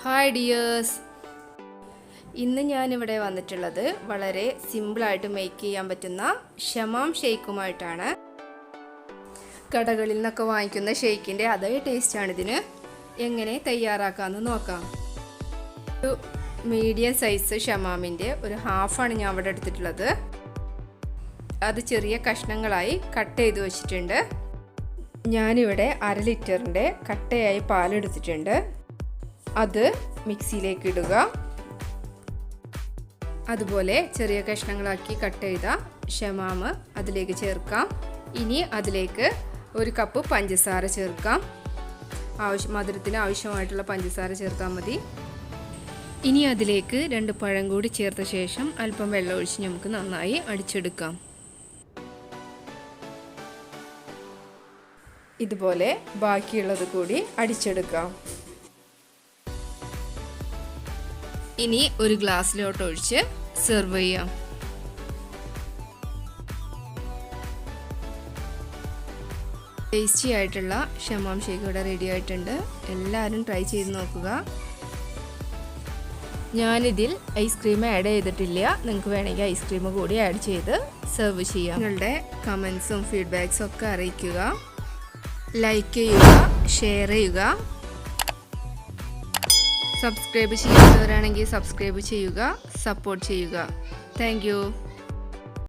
Hi dears, ഇന്ന് ഞാനിവിടെ വന്നിട്ടുള്ളത് വളരെ സിമ്പിളായിട്ട് മേക്ക് ചെയ്യാൻ പറ്റുന്ന ഷമാം ഷേക്കുമായിട്ടാണ്. കടകളിൽ നിന്നൊക്കെ വാങ്ങിക്കുന്ന ഷേക്കിൻ്റെ അതേ ടേസ്റ്റാണ് ഇതിന്. എങ്ങനെ തയ്യാറാക്കാമെന്ന് നോക്കാം. ഒരു മീഡിയം സൈസ് ഷമാമിൻ്റെ ഒരു ഹാഫാണ് ഞാൻ അവിടെ എടുത്തിട്ടുള്ളത്. അത് ചെറിയ കഷ്ണങ്ങളായി കട്ട് ചെയ്ത് വെച്ചിട്ടുണ്ട്. ഞാനിവിടെ 1/2 ലിറ്ററിൻ്റെ കട്ടയായി പാലെടുത്തിട്ടുണ്ട്. അത് മിക്സിയിലേക്ക് ഇടുക. അതുപോലെ ചെറിയ കഷ്ണങ്ങളാക്കി കട്ട് ചെയ്ത ഷമാം അതിലേക്ക് ചേർക്കാം. ഇനി അതിലേക്ക് 1 കപ്പ് പഞ്ചസാര ചേർക്കാം. മധുരത്തിന് ആവശ്യമായിട്ടുള്ള പഞ്ചസാര ചേർത്താൽ മതി. ഇനി അതിലേക്ക് 2 പഴം കൂടി ചേർത്ത ശേഷം അല്പം വെള്ളം ഒഴിച്ച് നമുക്ക് നന്നായി അടിച്ചെടുക്കാം. ഇതുപോലെ ബാക്കിയുള്ളത് കൂടി അടിച്ചെടുക്കാം. ഇനി ഒരു ഗ്ലാസ്സിലോട്ട് ഒഴിച്ച് സെർവ് ചെയ്യാം. ടേസ്റ്റി ആയിട്ടുള്ള ഷമാം ഷേക്ക് ഇവിടെ റെഡി ആയിട്ടുണ്ട്. എല്ലാവരും ട്രൈ ചെയ്ത് നോക്കുക. ഞാനിതിൽ ഐസ്ക്രീം ആഡ് ചെയ്തിട്ടില്ല. നിങ്ങൾക്ക് വേണമെങ്കിൽ ഐസ്ക്രീം കൂടി ആഡ് ചെയ്ത് സെർവ് ചെയ്യാം. നിങ്ങളുടെ കമൻസും ഫീഡ്ബാക്സും ഒക്കെ അറിയിക്കുക. ലൈക്ക് ചെയ്യുക, ഷെയർ ചെയ്യുക. സബ്സ്ക്രൈബ് ചെയ്യാത്തവരാണെങ്കിൽ സബ്സ്ക്രൈബ് ചെയ്യുക, സപ്പോർട്ട് ചെയ്യുക. Thank you.